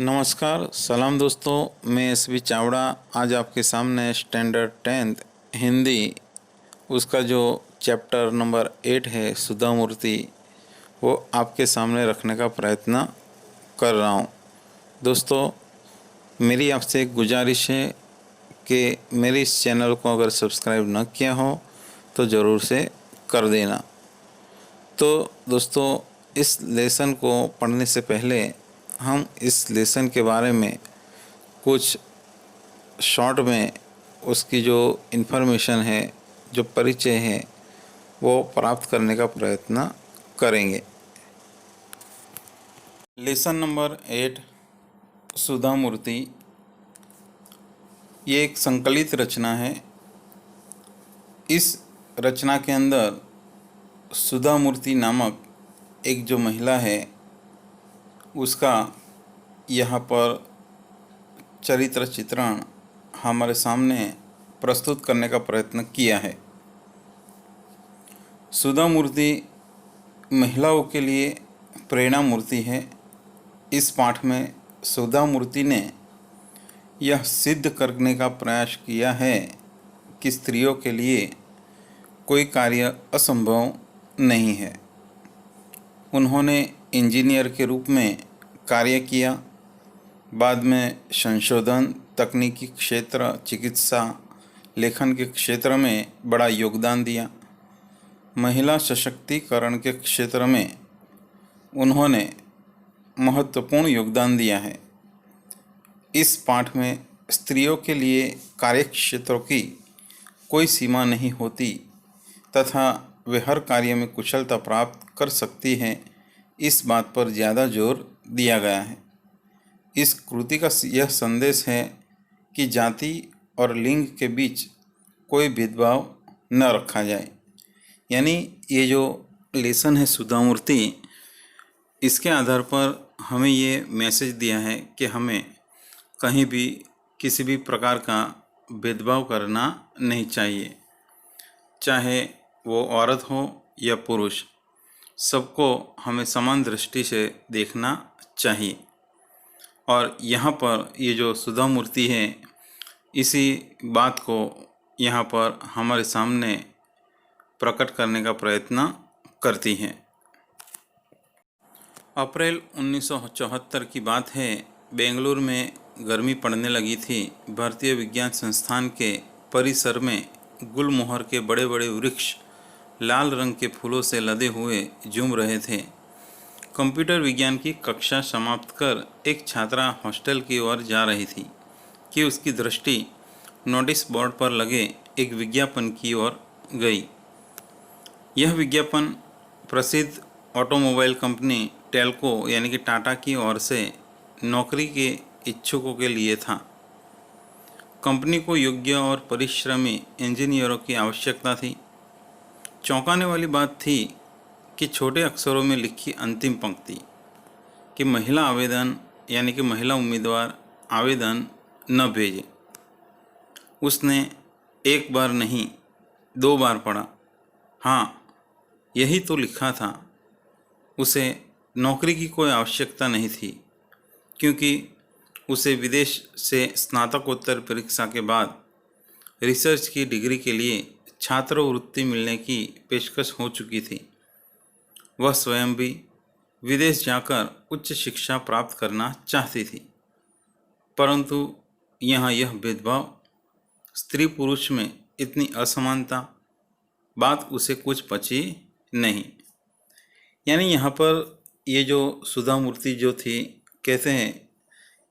नमस्कार, सलाम दोस्तों। मैं एसबी चावड़ा आज आपके सामने स्टैंडर्ड 10th हिंदी उसका जो चैप्टर नंबर 8 है सुधा मूर्ति, वो आपके सामने रखने का प्रयत्न कर रहा हूँ। दोस्तों, मेरी आपसे एक गुजारिश है कि मेरे इस चैनल को अगर सब्सक्राइब न किया हो तो ज़रूर से कर देना। तो दोस्तों, इस लेसन को पढ़ने से पहले हम इस लेसन के बारे में कुछ शॉर्ट में उसकी जो इन्फॉर्मेशन है, जो परिचय है, वो प्राप्त करने का प्रयत्न करेंगे। लेसन नंबर 8 सुधा मूर्ति, ये एक संकलित रचना है। इस रचना के अंदर सुधा मूर्ति नामक एक जो महिला है उसका यहाँ पर चरित्र चित्रण हमारे सामने प्रस्तुत करने का प्रयत्न किया है। सुधा मूर्ति महिलाओं के लिए प्रेरणा मूर्ति है। इस पाठ में सुधा मूर्ति ने यह सिद्ध करने का प्रयास किया है कि स्त्रियों के लिए कोई कार्य असंभव नहीं है। उन्होंने इंजीनियर के रूप में कार्य किया, बाद में संशोधन, तकनीकी क्षेत्र, चिकित्सा, लेखन के क्षेत्र में बड़ा योगदान दिया। महिला सशक्तिकरण के क्षेत्र में उन्होंने महत्वपूर्ण योगदान दिया है। इस पाठ में स्त्रियों के लिए कार्यक्षेत्रों की कोई सीमा नहीं होती तथा वे हर कार्य में कुशलता प्राप्त कर सकती हैं, इस बात पर ज़्यादा जोर दिया गया है। इस कृति का यह संदेश है कि जाति और लिंग के बीच कोई भेदभाव न रखा जाए। यानी ये जो लेसन है सुधा मूर्ति, इसके आधार पर हमें ये मैसेज दिया है कि हमें कहीं भी किसी भी प्रकार का भेदभाव करना नहीं चाहिए, चाहे वो औरत हो या पुरुष, सबको हमें समान दृष्टि से देखना चाहिए। और यहाँ पर ये जो सुधा मूर्ति है, इसी बात को यहाँ पर हमारे सामने प्रकट करने का प्रयत्न करती हैं। अप्रैल 1974 की बात है। बेंगलुरु में गर्मी पड़ने लगी थी। भारतीय विज्ञान संस्थान के परिसर में गुलमोहर के बड़े बड़े वृक्ष लाल रंग के फूलों से लदे हुए झूम रहे थे। कंप्यूटर विज्ञान की कक्षा समाप्त कर एक छात्रा हॉस्टल की ओर जा रही थी कि उसकी दृष्टि नोटिस बोर्ड पर लगे एक विज्ञापन की ओर गई। यह विज्ञापन प्रसिद्ध ऑटोमोबाइल कंपनी टेल्को यानी कि टाटा की ओर से नौकरी के इच्छुकों के लिए था। कंपनी को योग्य और परिश्रमी इंजीनियरों की आवश्यकता थी। चौंकाने वाली बात थी कि छोटे अक्षरों में लिखी अंतिम पंक्ति कि महिला आवेदन यानी कि महिला उम्मीदवार आवेदन न भेजें, उसने एक बार नहीं 2 बार पढ़ा। हाँ, यही तो लिखा था। उसे नौकरी की कोई आवश्यकता नहीं थी, क्योंकि उसे विदेश से स्नातकोत्तर परीक्षा के बाद रिसर्च की डिग्री के लिए छात्रवृत्ति मिलने की पेशकश हो चुकी थी। वह स्वयं भी विदेश जाकर उच्च शिक्षा प्राप्त करना चाहती थी, परंतु यहाँ यह भेदभाव, स्त्री पुरुष में इतनी असमानता, बात उसे कुछ पची नहीं। यानी यहाँ पर ये जो सुधा मूर्ति जो थी, कहते हैं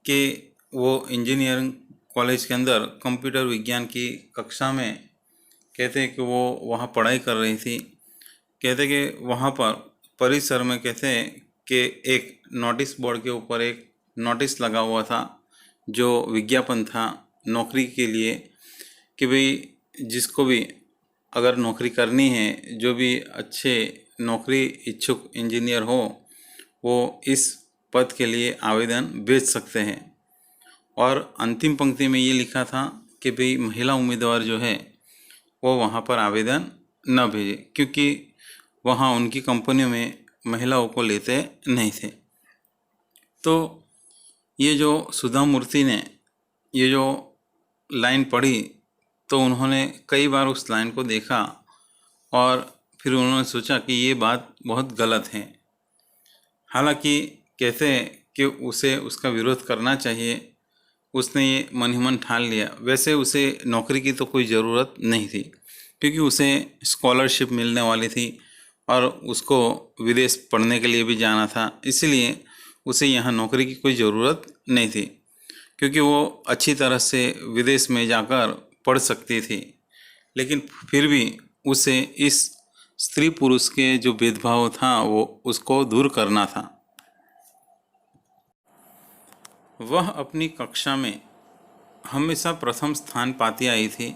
कि वो इंजीनियरिंग कॉलेज के अंदर कंप्यूटर विज्ञान की कक्षा में, कहते हैं कि वो वहाँ पढ़ाई कर रही थी। कहते कि वहाँ पर परिसर में, कहते हैं कि एक नोटिस बोर्ड के ऊपर एक नोटिस लगा हुआ था, जो विज्ञापन था नौकरी के लिए कि भाई जिसको भी अगर नौकरी करनी है, जो भी अच्छे नौकरी इच्छुक इंजीनियर हो, वो इस पद के लिए आवेदन भेज सकते हैं। और अंतिम पंक्ति में ये लिखा था कि भाई महिला उम्मीदवार जो है वो वहाँ पर आवेदन न भेजे, क्योंकि वहाँ उनकी कंपनियों में महिलाओं को लेते नहीं थे। तो ये जो सुधा मूर्ति ने ये जो लाइन पढ़ी तो उन्होंने कई बार उस लाइन को देखा और फिर उन्होंने सोचा कि ये बात बहुत गलत है। हालांकि कहते हैं कि उसे उसका विरोध करना चाहिए, उसने ये मन ही मन ठान लिया। वैसे उसे नौकरी की तो कोई ज़रूरत नहीं थी, क्योंकि उसे स्कॉलरशिप मिलने वाली थी और उसको विदेश पढ़ने के लिए भी जाना था, इसलिए उसे यहाँ नौकरी की कोई ज़रूरत नहीं थी, क्योंकि वो अच्छी तरह से विदेश में जाकर पढ़ सकती थी। लेकिन फिर भी उसे इस स्त्री पुरुष के जो भेदभाव था वो उसको दूर करना था। वह अपनी कक्षा में हमेशा प्रथम स्थान पाती आई थी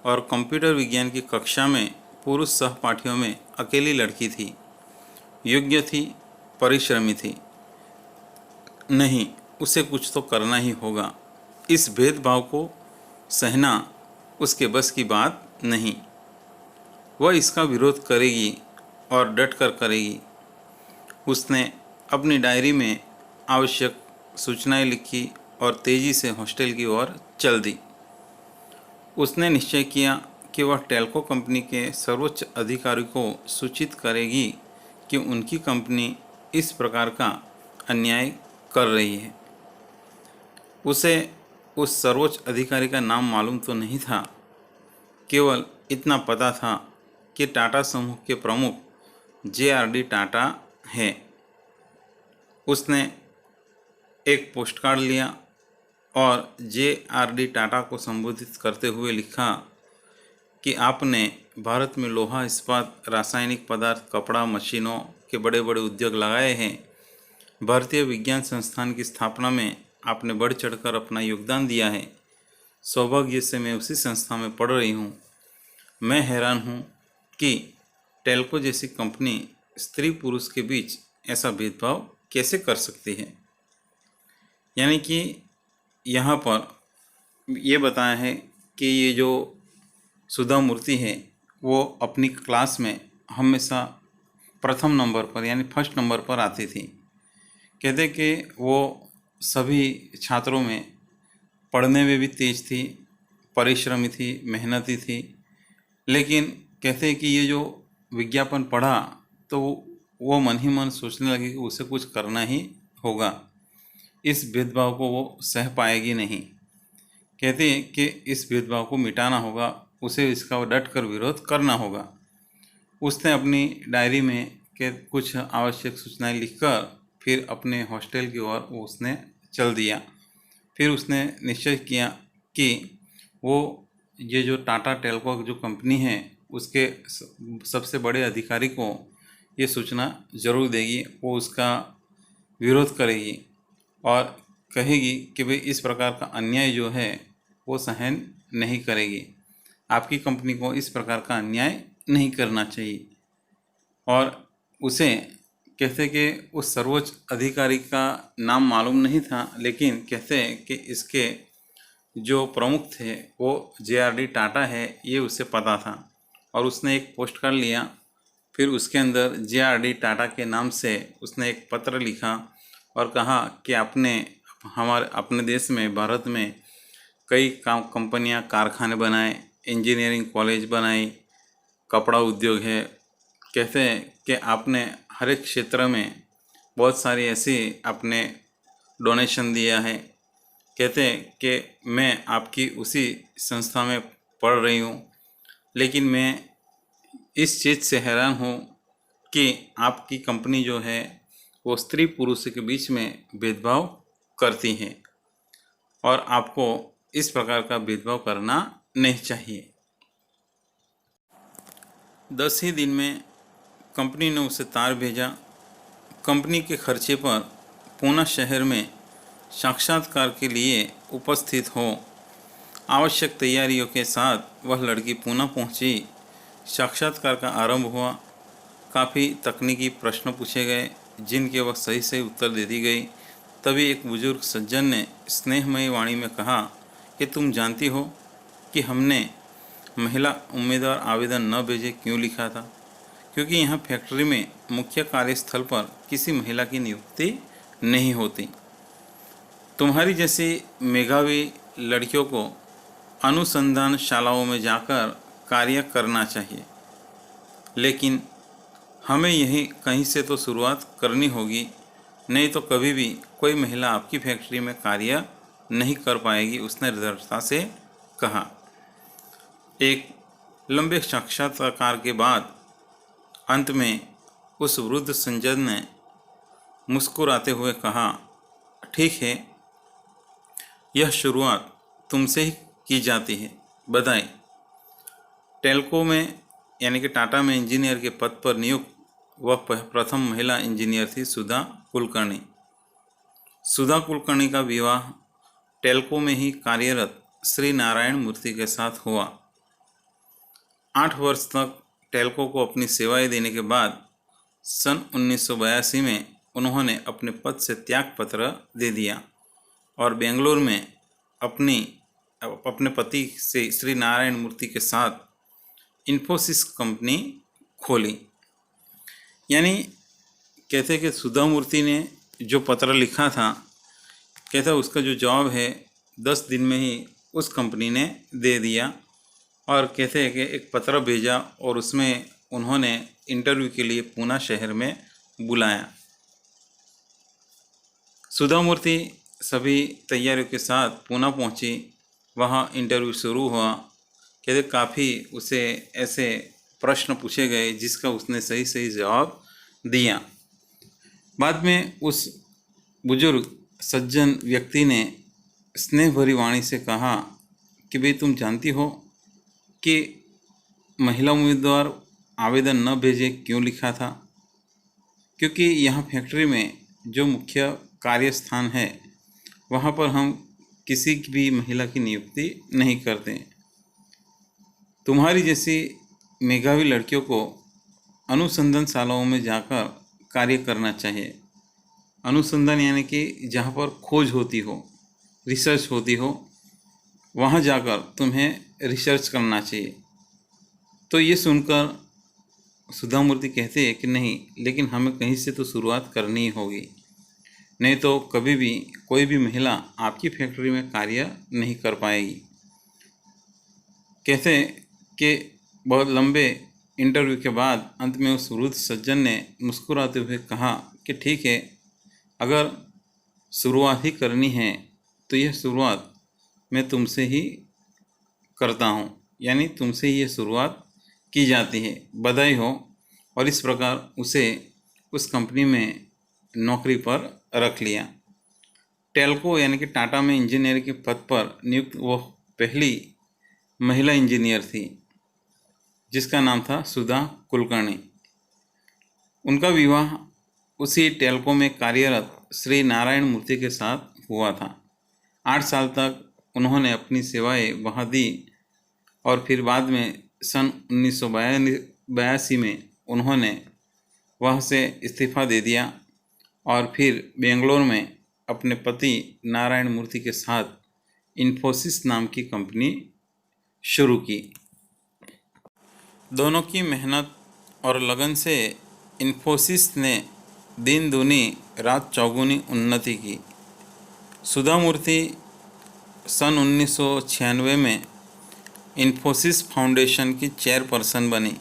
और कंप्यूटर विज्ञान की कक्षा में पुरुष सहपाठियों में अकेली लड़की थी। योग्य थी, परिश्रमी थी। नहीं, उसे कुछ तो करना ही होगा। इस भेदभाव को सहना उसके बस की बात नहीं। वह इसका विरोध करेगी और डटकर करेगी। उसने अपनी डायरी में आवश्यक सूचनाएं लिखी और तेजी से हॉस्टल की ओर चल दी। उसने निश्चय किया कि वह टेल्को कंपनी के सर्वोच्च अधिकारी को सूचित करेगी कि उनकी कंपनी इस प्रकार का अन्याय कर रही है। उसे उस सर्वोच्च अधिकारी का नाम मालूम तो नहीं था, केवल इतना पता था कि टाटा समूह के प्रमुख JRD टाटा हैं। उसने एक पोस्टकार्ड लिया और JRD टाटा को संबोधित करते हुए लिखा कि आपने भारत में लोहा, इस्पात, रासायनिक पदार्थ, कपड़ा, मशीनों के बड़े बड़े उद्योग लगाए हैं। भारतीय विज्ञान संस्थान की स्थापना में आपने बढ़ चढ़कर अपना योगदान दिया है। सौभाग्य से मैं उसी संस्था में पढ़ रही हूँ। मैं हैरान हूँ कि टेल्को जैसी कंपनी स्त्री पुरुष के बीच ऐसा भेदभाव कैसे कर सकती है। यानी कि यहाँ पर ये बताया है कि ये जो सुधा मूर्ति है वो अपनी क्लास में हमेशा प्रथम नंबर पर यानी फर्स्ट नंबर पर आती थी। कहते कि वो सभी छात्रों में पढ़ने में भी तेज थी, परिश्रमी थी, मेहनती थी। लेकिन कहते कि ये जो विज्ञापन पढ़ा तो वो मन ही मन सोचने लगी कि उसे कुछ करना ही होगा। इस भेदभाव को वो सह पाएगी नहीं। कहते हैं कि इस भेदभाव को मिटाना होगा, उसे इसका डट कर विरोध करना होगा। उसने अपनी डायरी में के कुछ आवश्यक सूचनाएं लिखकर फिर अपने हॉस्टल की ओर उसने चल दिया। फिर उसने निश्चय किया कि वो ये जो टाटा टेल्को जो कंपनी है उसके सबसे बड़े अधिकारी को ये सूचना ज़रूर देगी। वो उसका विरोध करेगी और कहेगी कि भाई इस प्रकार का अन्याय जो है वो सहन नहीं करेगी। आपकी कंपनी को इस प्रकार का अन्याय नहीं करना चाहिए। और उसे कहते कि उस सर्वोच्च अधिकारी का नाम मालूम नहीं था, लेकिन कहते हैं कि इसके जो प्रमुख थे वो JRD टाटा है, ये उसे पता था। और उसने एक पोस्ट कार्ड लिया, फिर उसके अंदर JRD टाटा के नाम से उसने एक पत्र लिखा और कहा कि आपने हमारे अपने देश में, भारत में कई कंपनियां, कारखाने बनाए, इंजीनियरिंग कॉलेज बनाई, कपड़ा उद्योग है। कहते हैं कि आपने हर एक क्षेत्र में बहुत सारी ऐसी आपने डोनेशन दिया है। कहते हैं कि मैं आपकी उसी संस्था में पढ़ रही हूँ, लेकिन मैं इस चीज़ से हैरान हूँ कि आपकी कंपनी जो है वो स्त्री पुरुष के बीच में भेदभाव करती है और आपको इस प्रकार का भेदभाव करना नहीं चाहिए। 10 ही दिन में कंपनी ने उसे तार भेजा। कंपनी के खर्चे पर पूना शहर में साक्षात्कार के लिए उपस्थित हो। आवश्यक तैयारियों के साथ वह लड़की पूना पहुंची। साक्षात्कार का आरंभ हुआ। काफ़ी तकनीकी प्रश्न पूछे गए जिनके वह सही सही उत्तर दे दी गई। तभी एक बुजुर्ग सज्जन ने स्नेहमयी वाणी में कहा कि तुम जानती हो कि हमने महिला उम्मीदवार आवेदन न भेजे क्यों लिखा था? क्योंकि यहाँ फैक्ट्री में मुख्य कार्यस्थल पर किसी महिला की नियुक्ति नहीं होती। तुम्हारी जैसी मेधावी लड़कियों को अनुसंधान शालाओं में जाकर कार्य करना चाहिए, लेकिन हमें यही कहीं से तो शुरुआत करनी होगी, नहीं तो कभी भी कोई महिला आपकी फैक्ट्री में कार्य नहीं कर पाएगी, उसने दृढ़ता से कहा। एक लंबे साक्षात्कार के बाद अंत में उस वृद्ध संजय ने मुस्कुराते हुए कहा, ठीक है, यह शुरुआत तुमसे ही की जाती है, बधाई। टेल्को में यानी कि टाटा में इंजीनियर के पद पर नियुक्त वह प्रथम महिला इंजीनियर थी सुधा कुलकर्णी। सुधा कुलकर्णी का विवाह टेल्को में ही कार्यरत श्री नारायण मूर्ति के साथ हुआ। 8 वर्ष तक टेल्को को अपनी सेवाएं देने के बाद सन 1982 में उन्होंने अपने पद से त्याग पत्र दे दिया और बेंगलुरु में अपने पति से श्री नारायण मूर्ति के साथ इन्फोसिस कंपनी खोली। यानी कहते कि सुधा मूर्ति ने जो पत्र लिखा था, कहते उसका जो जवाब है 10 दिन में ही उस कंपनी ने दे दिया और कहते हैं कि एक पत्र भेजा और उसमें उन्होंने इंटरव्यू के लिए पूना शहर में बुलाया। सुधा मूर्ति सभी तैयारियों के साथ पूना पहुंची। वहां इंटरव्यू शुरू हुआ। कहते काफ़ी उसे ऐसे प्रश्न पूछे गए जिसका उसने सही सही जवाब दिया। बाद में उस बुजुर्ग सज्जन व्यक्ति ने स्नेह भरी वाणी से कहा कि भाई तुम जानती हो कि महिला उम्मीदवार आवेदन न भेजे क्यों लिखा था? क्योंकि यहाँ फैक्ट्री में जो मुख्य कार्यस्थान है वहाँ पर हम किसी भी महिला की नियुक्ति नहीं करते। तुम्हारी जैसी मेधावी लड़कियों को अनुसंधान शालाओं में जाकर कार्य करना चाहिए। अनुसंधान यानी कि जहाँ पर खोज होती हो, रिसर्च होती हो, वहाँ जाकर तुम्हें रिसर्च करना चाहिए। तो ये सुनकर सुधा मूर्ति कहते हैं कि नहीं, लेकिन हमें कहीं से तो शुरुआत करनी ही होगी, नहीं तो कभी भी कोई भी महिला आपकी फैक्ट्री में कार्य नहीं कर पाएगी। कहते कि बहुत लंबे इंटरव्यू के बाद अंत में उस वृद्ध सज्जन ने मुस्कुराते हुए कहा कि ठीक है, अगर शुरुआत ही करनी है तो यह शुरुआत मैं तुमसे ही करता हूँ, यानी तुमसे ही ये शुरुआत की जाती है, बधाई हो। और इस प्रकार उसे उस कंपनी में नौकरी पर रख लिया। टेल्को यानी कि टाटा में इंजीनियर के पद पर नियुक्त वह पहली महिला इंजीनियर थी जिसका नाम था सुधा कुलकर्णी। उनका विवाह उसी टेल्को में कार्यरत श्री नारायण मूर्ति के साथ हुआ था। 8 साल तक उन्होंने अपनी सेवाएं वहाँ दी और फिर बाद में सन 1982 में उन्होंने वहाँ से इस्तीफ़ा दे दिया और फिर बेंगलोर में अपने पति नारायण मूर्ति के साथ इन्फोसिस नाम की कंपनी शुरू की। दोनों की मेहनत और लगन से इन्फोसिस ने दिन दूनी रात चौगुनी उन्नति की। सुधा मूर्ति सन 1996 में इन्फोसिस फाउंडेशन की चेयरपर्सन बनी।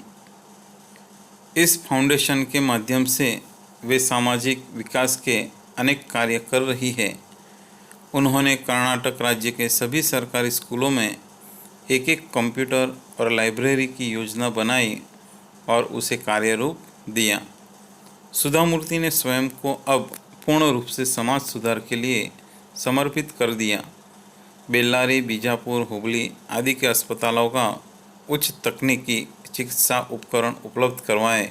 इस फाउंडेशन के माध्यम से वे सामाजिक विकास के अनेक कार्य कर रही है। उन्होंने कर्नाटक राज्य के सभी सरकारी स्कूलों में एक कंप्यूटर और लाइब्रेरी की योजना बनाई और उसे कार्य रूप दिया। सुधा मूर्ति ने स्वयं को अब पूर्ण रूप से समाज सुधार के लिए समर्पित कर दिया। बेल्लारी, बीजापुर, हुबली आदि के अस्पतालों का उच्च तकनीकी चिकित्सा उपकरण उपलब्ध करवाए।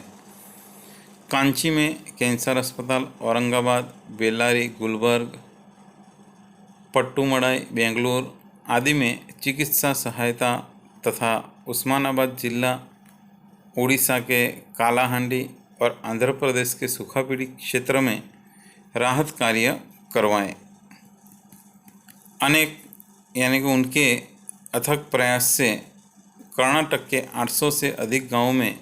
कांची में कैंसर अस्पताल, औरंगाबाद, बेल्लारी, गुलबर्ग, पट्टुमड़ाई, बेंगलुरु आदि में चिकित्सा सहायता तथा उस्मानाबाद जिला, उड़ीसा के कालाहांडी और आंध्र प्रदेश के सूखा पीड़ित क्षेत्र में राहत कार्य करवाए। अनेक यानी कि उनके अथक प्रयास से कर्नाटक के 800 से अधिक गांवों में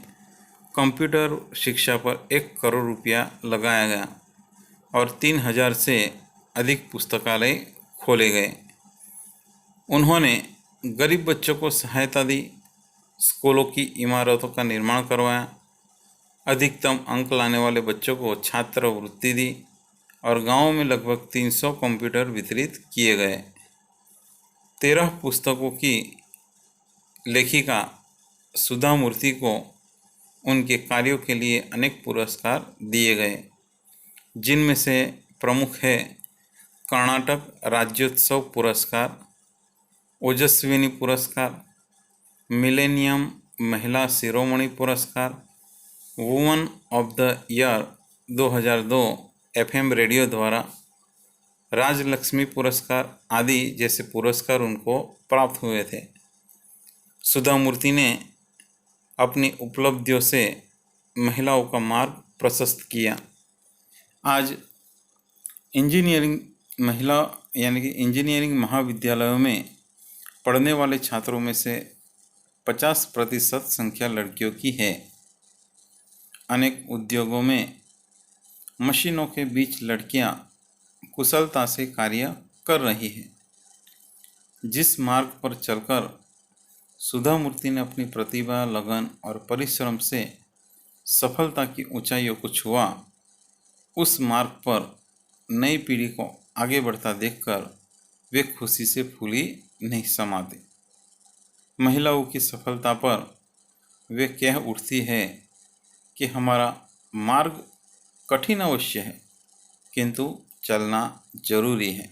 कंप्यूटर शिक्षा पर 1 करोड़ रुपया लगाया गया और 3000 से अधिक पुस्तकालय खोले गए। उन्होंने गरीब बच्चों को सहायता दी, स्कूलों की इमारतों का निर्माण करवाया, अधिकतम अंक लाने वाले बच्चों को छात्रवृत्ति दी और गांवों में लगभग 300 कंप्यूटर वितरित किए गए। 13 पुस्तकों की लेखिका सुधा मूर्ति को उनके कार्यों के लिए अनेक पुरस्कार दिए गए, जिनमें से प्रमुख है कर्नाटक राज्योत्सव पुरस्कार, ओजस्विनी पुरस्कार, मिलेनियम महिला शिरोमणि पुरस्कार, woman of the year 2002 FM radio द्वारा राजलक्ष्मी पुरस्कार आदि जैसे पुरस्कार उनको प्राप्त हुए थे। सुधा मूर्ति ने अपनी उपलब्धियों से महिलाओं का मार्ग प्रशस्त किया। आज इंजीनियरिंग महिला यानी कि इंजीनियरिंग महाविद्यालयों में पढ़ने वाले छात्रों में से 50% संख्या लड़कियों की है। अनेक उद्योगों में मशीनों के बीच लड़कियां कुशलता से कार्य कर रही है। जिस मार्ग पर चलकर सुधा मूर्ति ने अपनी प्रतिभा, लगन और परिश्रम से सफलता की ऊंचाइयों को छुआ, उस मार्ग पर नई पीढ़ी को आगे बढ़ता देखकर वे खुशी से फूली नहीं समाते। महिलाओं की सफलता पर वे कह उठती है कि हमारा मार्ग कठिन अवश्य है, किंतु चलना जरूरी है।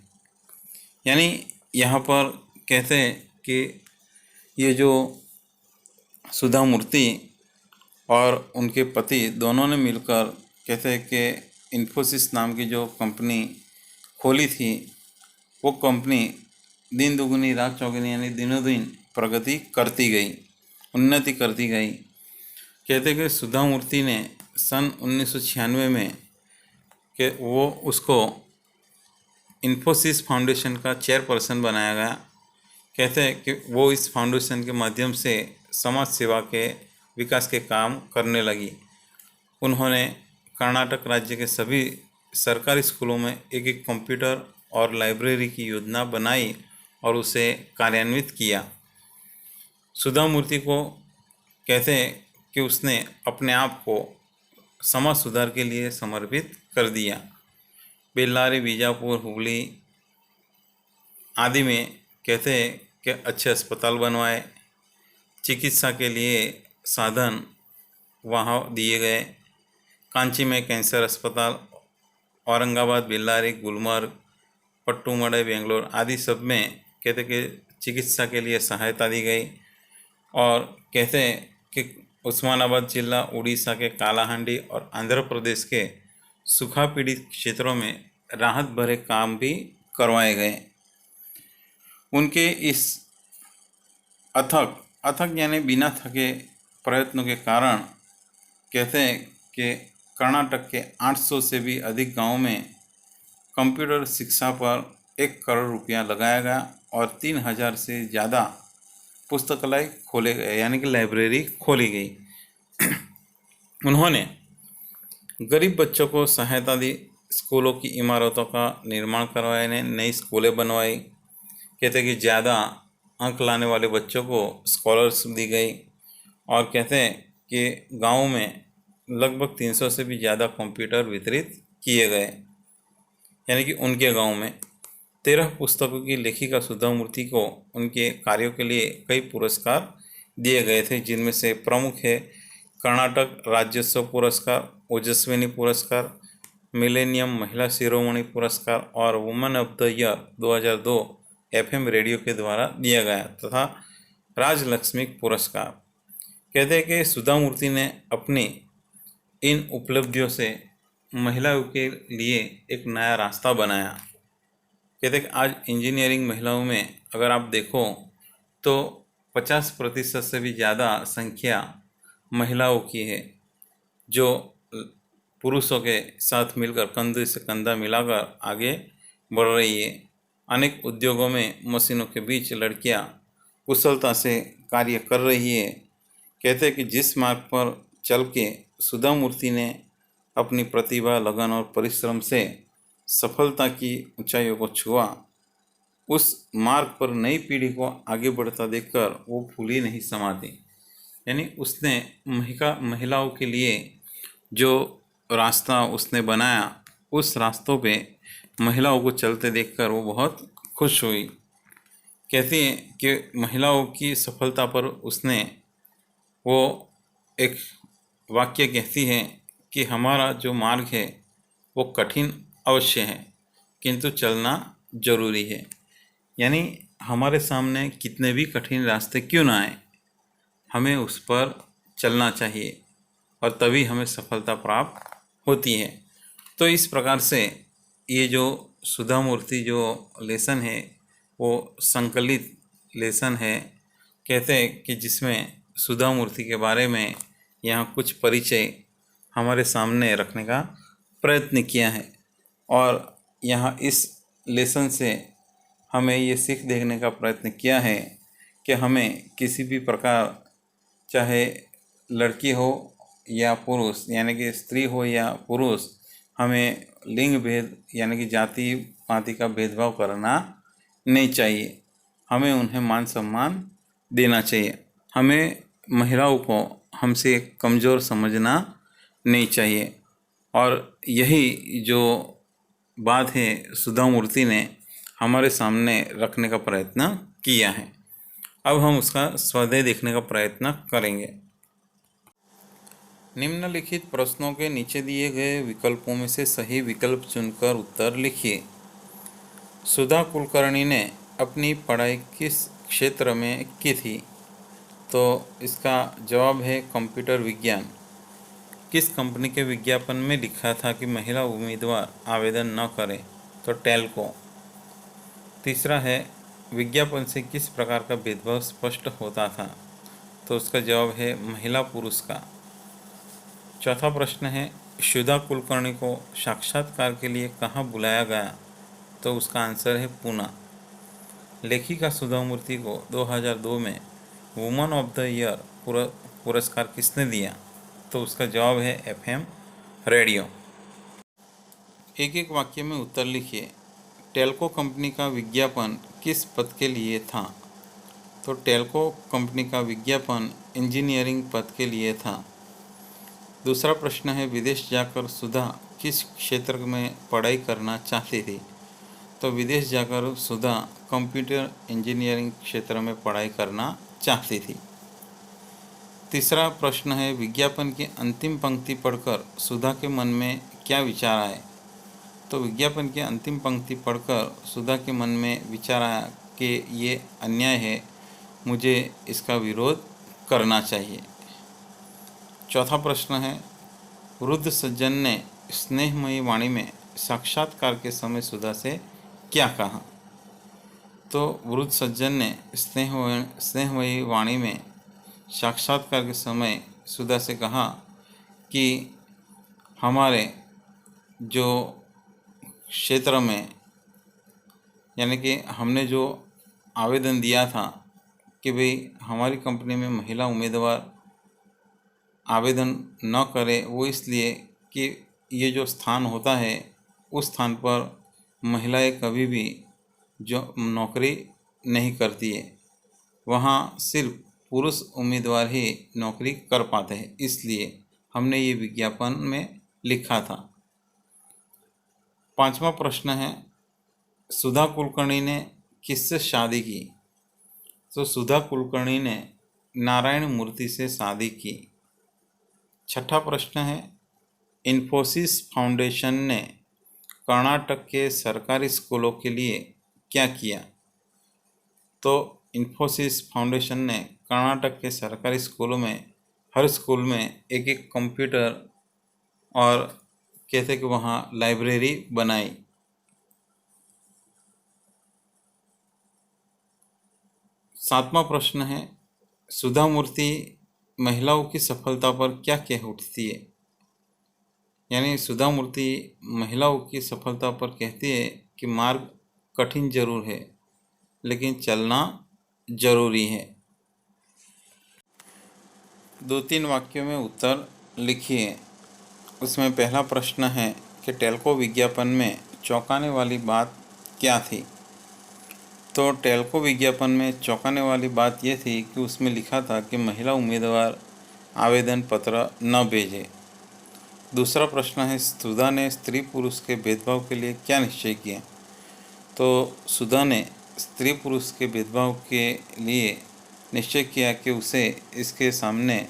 यानी यहाँ पर कहते हैं कि ये जो सुधा मूर्ति और उनके पति दोनों ने मिलकर कहते हैं कि इन्फोसिस नाम की जो कंपनी खोली थी, वो कंपनी दिन दुगनी रात चौगुनी यानी दिनों दिन प्रगति करती गई, उन्नति करती गई। कहते हैं कि सुधा मूर्ति ने सन 1996 में कि वो उसको इन्फोसिस फाउंडेशन का चेयरपर्सन बनाया गया। कहते हैं कि वो इस फाउंडेशन के माध्यम से समाज सेवा के विकास के काम करने लगी। उन्होंने कर्नाटक राज्य के सभी सरकारी स्कूलों में एक एक कंप्यूटर और लाइब्रेरी की योजना बनाई और उसे कार्यान्वित किया। सुधा मूर्ति को कहते हैं कि उसने अपने आप को समाज सुधार के लिए समर्पित कर दिया। बेल्लारी, बीजापुर, हुबली आदि में कहते हैं कि अच्छे अस्पताल बनवाए, चिकित्सा के लिए साधन वहाँ दिए गए। कांची में कैंसर अस्पताल, औरंगाबाद, बेल्लारी, गुलमर्ग, पट्टूमड़ई, बेंगलोर आदि सब में कहते कि चिकित्सा के लिए सहायता दी गई। और कहते हैं कि उस्मानाबाद जिला, उड़ीसा के कालाहांडी और आंध्र प्रदेश के सूखा पीड़ित क्षेत्रों में राहत भरे काम भी करवाए गए। उनके इस अथक यानी बिना थके प्रयत्नों के कारण कहते हैं कि कर्नाटक के 800 से भी अधिक गांवों में कंप्यूटर शिक्षा पर 1 करोड़ रुपया लगाया गया और 3000 से ज़्यादा पुस्तकालय खोले गए यानी कि लाइब्रेरी खोली गई। उन्होंने गरीब बच्चों को सहायता दी, स्कूलों की इमारतों का निर्माण करवाया, नई स्कूलें बनवाई। कहते कि ज़्यादा अंक लाने वाले बच्चों को स्कॉलरशिप दी गई और कहते हैं कि गाँव में लगभग 300 से भी ज़्यादा कंप्यूटर वितरित किए गए। यानी कि उनके गांव में 13 पुस्तकों की लेखिका सुधा मूर्ति को उनके कार्यों के लिए कई पुरस्कार दिए गए थे, जिनमें से प्रमुख है कर्नाटक राज्योत्सव पुरस्कार, ओजस्विनी पुरस्कार, मिलेनियम महिला शिरोमणि पुरस्कार और woman of the year 2002 FM radio के द्वारा दिया गया तथा राजलक्ष्मी पुरस्कार। कहते हैं कि सुधा मूर्ति ने अपनी इन उपलब्धियों से महिलाओं के लिए एक नया रास्ता बनाया। कहते हैं कि आज इंजीनियरिंग महिलाओं में अगर आप देखो तो 50% से भी ज़्यादा संख्या महिलाओं की है, जो पुरुषों के साथ मिलकर कंधे से कंधा मिलाकर आगे बढ़ रही है। अनेक उद्योगों में मशीनों के बीच लड़कियां कुशलता से कार्य कर रही है। कहते हैं कि जिस मार्ग पर चल के सुधा मूर्ति ने अपनी प्रतिभा, लगन और परिश्रम से सफलता की ऊंचाइयों को छुआ, उस मार्ग पर नई पीढ़ी को आगे बढ़ता देखकर वो फूली नहीं समाती। यानी उसने महिलाओं के लिए जो रास्ता उसने बनाया, उस रास्तों पे महिलाओं को चलते देखकर वो बहुत खुश हुई। कहती है कि महिलाओं की सफलता पर उसने वो एक वाक्य कहती है कि हमारा जो मार्ग है वो कठिन अवश्य है, किंतु चलना जरूरी है। यानी हमारे सामने कितने भी कठिन रास्ते क्यों ना आए, हमें उस पर चलना चाहिए और तभी हमें सफलता प्राप्त होती है। तो इस प्रकार से ये जो सुधा मूर्ति जो लेसन है वो संकलित लेसन है। कहते हैं कि जिसमें सुधा मूर्ति के बारे में यहाँ कुछ परिचय हमारे सामने रखने का प्रयत्न किया है। और यहाँ इस लेसन से हमें ये सीख देखने का प्रयत्न किया है कि हमें किसी भी प्रकार, चाहे लड़की हो या पुरुष, यानी कि स्त्री हो या पुरुष, हमें लिंग भेद यानी कि जाति पाति का भेदभाव करना नहीं चाहिए। हमें उन्हें मान सम्मान देना चाहिए। हमें महिलाओं को हमसे कमज़ोर समझना नहीं चाहिए। और यही जो बात है सुधा मूर्ति ने हमारे सामने रखने का प्रयत्न किया है। अब हम उसका स्वाध्याय देखने का प्रयत्न करेंगे। निम्नलिखित प्रश्नों के नीचे दिए गए विकल्पों में से सही विकल्प चुनकर उत्तर लिखिए। सुधा कुलकर्णी ने अपनी पढ़ाई किस क्षेत्र में की थी? तो इसका जवाब है कंप्यूटर विज्ञान। किस कंपनी के विज्ञापन में लिखा था कि महिला उम्मीदवार आवेदन न करें? तो टेल्को। तीसरा है, विज्ञापन से किस प्रकार का भेदभाव स्पष्ट होता था? तो उसका जवाब है महिला पुरुष का। चौथा प्रश्न है, सुधा कुलकर्णी को साक्षात्कार के लिए कहाँ बुलाया गया? तो उसका आंसर है पूना। लेखिका सुधा मूर्ति को 2002 में वुमन ऑफ द ईयर पुरस्कार किसने दिया? तो उसका जवाब है FM रेडियो। एक एक वाक्य में उत्तर लिखिए। टेल्को कंपनी का विज्ञापन किस पद के लिए था? तो टेल्को कंपनी का विज्ञापन इंजीनियरिंग पद के लिए था। दूसरा प्रश्न है, विदेश जाकर सुधा किस क्षेत्र में पढ़ाई करना चाहती थी? तो विदेश जाकर सुधा कंप्यूटर इंजीनियरिंग क्षेत्र में पढ़ाई करना चाहती थी। तीसरा प्रश्न है, विज्ञापन की अंतिम पंक्ति पढ़कर सुधा के मन में क्या विचार आए? तो विज्ञापन की अंतिम पंक्ति पढ़कर सुधा के मन में विचार आया कि ये अन्याय है, मुझे इसका विरोध करना चाहिए। चौथा प्रश्न है, वृद्ध सज्जन ने स्नेहमयी वाणी में साक्षात्कार के समय सुधा से क्या कहा? तो वृद्ध सज्जन ने स्नेहमयी वाणी में साक्षात्कार के समय सुधा से कहा कि हमारे जो क्षेत्र में, यानी कि हमने जो आवेदन दिया था कि भाई हमारी कंपनी में महिला उम्मीदवार आवेदन न करे, वो इसलिए कि ये जो स्थान होता है उस स्थान पर महिलाएं कभी भी जो नौकरी नहीं करती है, वहाँ सिर्फ पुरुष उम्मीदवार ही नौकरी कर पाते हैं, इसलिए हमने ये विज्ञापन में लिखा था। पांचवा प्रश्न है, सुधा कुलकर्णी ने किससे शादी की? तो सुधा कुलकर्णी ने नारायण मूर्ति से शादी की। छठा प्रश्न है, इन्फोसिस फाउंडेशन ने कर्नाटक के सरकारी स्कूलों के लिए क्या किया? तो इन्फोसिस फाउंडेशन ने कर्नाटक के सरकारी स्कूलों में हर स्कूल में एक एक कंप्यूटर और कहते कि वहाँ लाइब्रेरी बनाई। सातवां प्रश्न है, सुधा मूर्ति महिलाओं की सफलता पर क्या कह उठती है? यानी सुधा मूर्ति महिलाओं की सफलता पर कहती है कि मार्ग कठिन जरूर है, लेकिन चलना जरूरी है। 2-3 वाक्यों में उत्तर लिखिए। उसमें पहला प्रश्न है कि टेल्को विज्ञापन में चौंकाने वाली बात क्या थी? तो टेल्को विज्ञापन में चौंकाने वाली बात यह थी कि उसमें लिखा था कि महिला उम्मीदवार आवेदन पत्र न भेजें। दूसरा प्रश्न है, सुधा ने स्त्री पुरुष के भेदभाव के लिए क्या निश्चय किया? तो सुधा ने स्त्री पुरुष के भेदभाव के लिए निश्चय किया कि उसे इसके सामने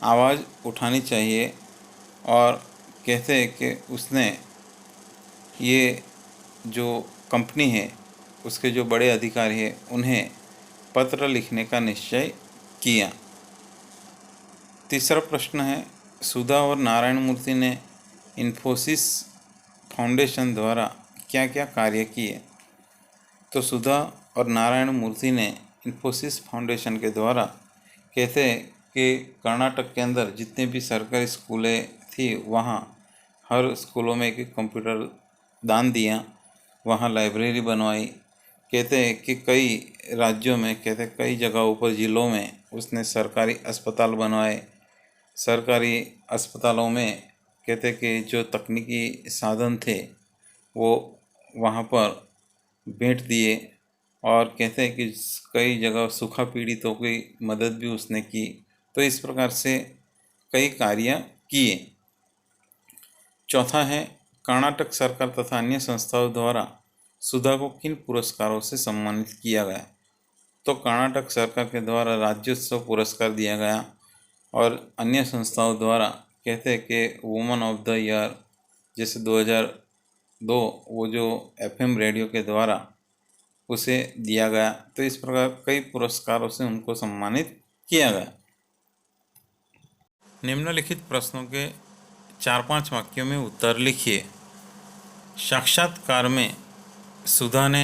आवाज़ उठानी चाहिए, और कहते हैं कि उसने ये जो कंपनी है उसके जो बड़े अधिकारी हैं उन्हें पत्र लिखने का निश्चय किया। तीसरा प्रश्न है, सुधा और नारायण मूर्ति ने इन्फोसिस फाउंडेशन द्वारा क्या क्या कार्य किए? तो सुधा और नारायण मूर्ति ने इन्फोसिस फाउंडेशन के द्वारा, कहते हैं कि कर्नाटक के अंदर जितने भी सरकारी स्कूलें थी वहाँ हर स्कूलों में एक कंप्यूटर दान दिया, वहाँ लाइब्रेरी बनवाई। कहते हैं कि कई राज्यों में, कहते हैं कई जगहों पर, ज़िलों में उसने सरकारी अस्पताल बनवाए। सरकारी अस्पतालों में कहते कि जो तकनीकी साधन थे वो वहाँ पर भेंट दिए, और कहते हैं कि कई जगह सूखा पीड़ितों की मदद भी उसने की। तो इस प्रकार से कई कार्य किए। चौथा है, कर्नाटक सरकार तथा अन्य संस्थाओं द्वारा सुधा को किन पुरस्कारों से सम्मानित किया गया? तो कर्नाटक सरकार के द्वारा राज्योत्सव पुरस्कार दिया गया, और अन्य संस्थाओं द्वारा कहते हैं कि वुमन ऑफ द ईयर जैसे 2002 वो जो एफएम रेडियो के द्वारा उसे दिया गया। तो इस प्रकार कई पुरस्कारों से उनको सम्मानित किया गया। निम्नलिखित प्रश्नों के 4-5 वाक्यों में उत्तर लिखिए। साक्षात्कार में सुधा ने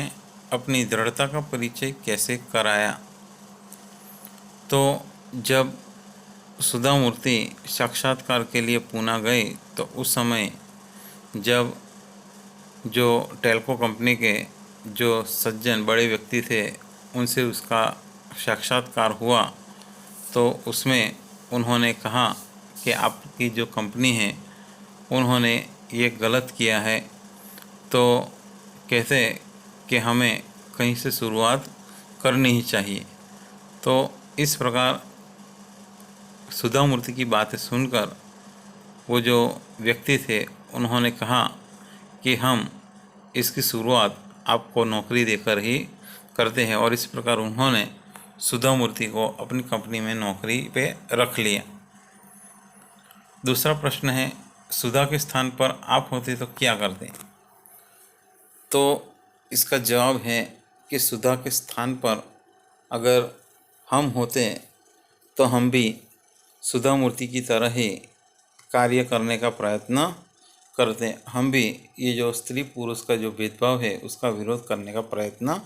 अपनी दृढ़ता का परिचय कैसे कराया? तो जब सुधा मूर्ति साक्षात्कार के लिए पूना गए तो उस समय जब जो टेल्को कंपनी के जो सज्जन बड़े व्यक्ति थे उनसे उसका साक्षात्कार हुआ, तो उसमें उन्होंने कहा कि आपकी जो कंपनी है उन्होंने ये गलत किया है, तो कहते कि हमें कहीं से शुरुआत करनी ही चाहिए। तो इस प्रकार सुधा मूर्ति की बातें सुनकर वो जो व्यक्ति थे उन्होंने कहा कि हम इसकी शुरुआत आपको नौकरी देकर ही करते हैं, और इस प्रकार उन्होंने सुधा मूर्ति को अपनी कंपनी में नौकरी पे रख लिया। दूसरा प्रश्न है, सुधा के स्थान पर आप होते तो क्या करते? तो इसका जवाब है कि सुधा के स्थान पर अगर हम होते तो हम भी सुधा मूर्ति की तरह ही कार्य करने का प्रयत्न करते। हम भी ये जो स्त्री पुरुष का जो भेदभाव है उसका विरोध करने का प्रयत्न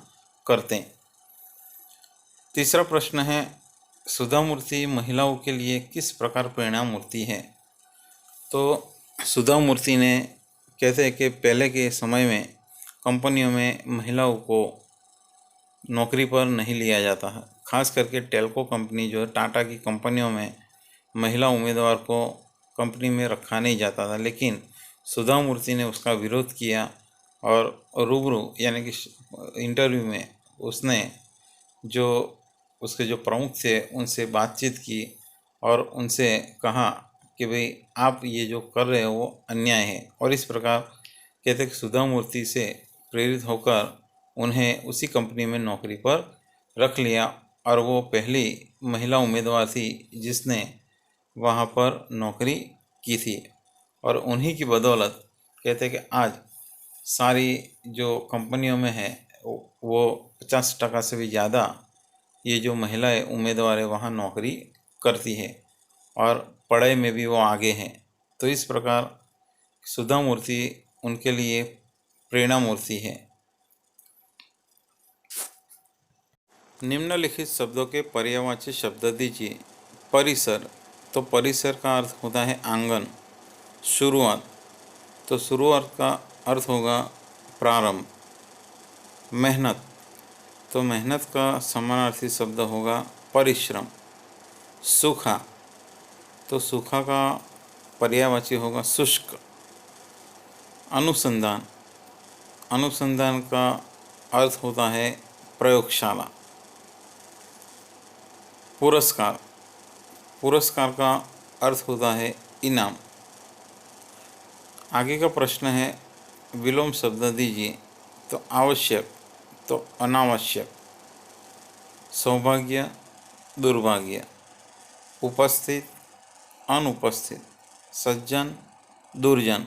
करते। तीसरा प्रश्न है, सुधा मूर्ति महिलाओं के लिए किस प्रकार प्रेरणा मूर्ति है? तो सुधा मूर्ति ने, कहते हैं कि पहले के समय में कंपनियों में महिलाओं को नौकरी पर नहीं लिया जाता है, खास करके टेल्को कंपनी जो टाटा की कंपनियों में महिला उम्मीदवार को कंपनी में रखा नहीं जाता था। लेकिन सुधा मूर्ति ने उसका विरोध किया और रूबरू यानी कि इंटरव्यू में उसने जो उसके जो प्रमुख थे उनसे बातचीत की और उनसे कहा कि भाई आप ये जो कर रहे हो वो अन्याय है। और इस प्रकार कहते कि सुधा मूर्ति से प्रेरित होकर उन्हें उसी कंपनी में नौकरी पर रख लिया, और वो पहली महिला उम्मीदवार थी जिसने वहाँ पर नौकरी की थी। और उन्हीं की बदौलत कहते कि आज सारी जो कंपनियों में है वो 50% से भी ज़्यादा ये जो महिलाएं उम्मीदवार है वहाँ नौकरी करती है, और पढ़ाई में भी वो आगे हैं। तो इस प्रकार सुधा मूर्ति उनके लिए प्रेरणा मूर्ति है। निम्नलिखित शब्दों के पर्यायवाची शब्द दीजिए। परिसर, तो परिसर का अर्थ होता है आंगन। शुरुआत, तो शुरुआत का अर्थ होगा प्रारंभ। मेहनत, तो मेहनत का समानार्थी शब्द होगा परिश्रम। सूखा, तो सूखा का पर्यायवाची होगा शुष्क। अनुसंधान, अनुसंधान का अर्थ होता है प्रयोगशाला। पुरस्कार, पुरस्कार का अर्थ होता है इनाम। आगे का प्रश्न है विलोम शब्द दीजिए। तो आवश्यक, तो अनावश्यक। सौभाग्य, दुर्भाग्य। उपस्थित, अनुपस्थित। सज्जन, दुर्जन।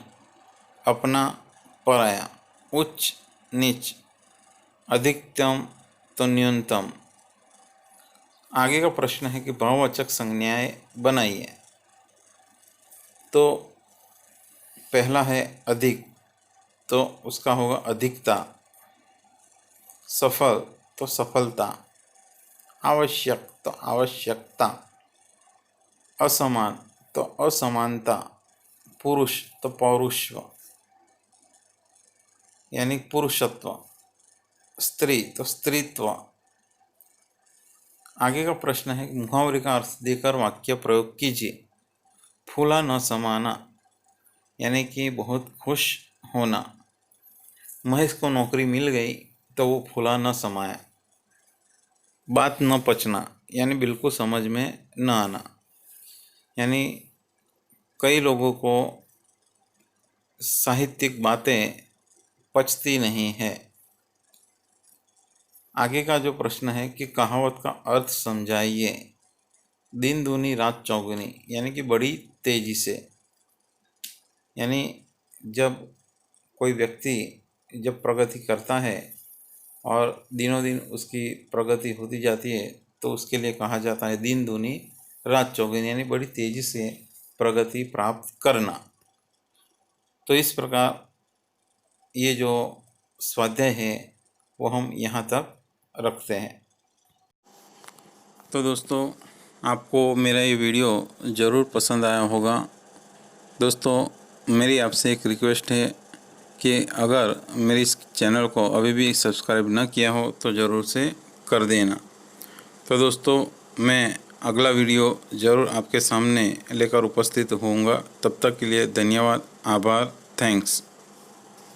अपना, पराया। उच्च, नीच। अधिकतम, तो न्यूनतम। आगे का प्रश्न है कि भाववाचक संज्ञाएं बनाइए। तो पहला है अधिक, तो उसका होगा अधिकता। सफल, तो सफलता। आवश्यक, तो आवश्यकता। असमान, तो असमानता। पुरुष, तो पौरुषत्व यानी पुरुषत्व। स्त्री, तो स्त्रीत्व। आगे का प्रश्न है मुहावरे का अर्थ देकर वाक्य प्रयोग कीजिए। फूला न समाना यानी कि बहुत खुश होना। महेश को नौकरी मिल गई तो वो फूला न समाया। बात न पचना यानी बिल्कुल समझ में न आना, यानी कई लोगों को साहित्यिक बातें पचती नहीं है। आगे का जो प्रश्न है कि कहावत का अर्थ समझाइए। दिन दूनी रात चौगुनी यानी कि बड़ी तेजी से, यानी जब कोई व्यक्ति जब प्रगति करता है और दिनों दिन उसकी प्रगति होती जाती है तो उसके लिए कहा जाता है दिन दूनी रात चौगुनी, यानी बड़ी तेजी से प्रगति प्राप्त करना। तो इस प्रकार ये जो स्वाध्याय है वो हम यहाँ तक रखते हैं। तो दोस्तों, आपको मेरा ये वीडियो ज़रूर पसंद आया होगा। दोस्तों, मेरी आपसे एक रिक्वेस्ट है कि अगर मेरे इस चैनल को अभी भी सब्सक्राइब न किया हो तो ज़रूर से कर देना। तो दोस्तों, मैं अगला वीडियो ज़रूर आपके सामने लेकर उपस्थित होऊंगा। तब तक के लिए धन्यवाद, आभार, थैंक्स।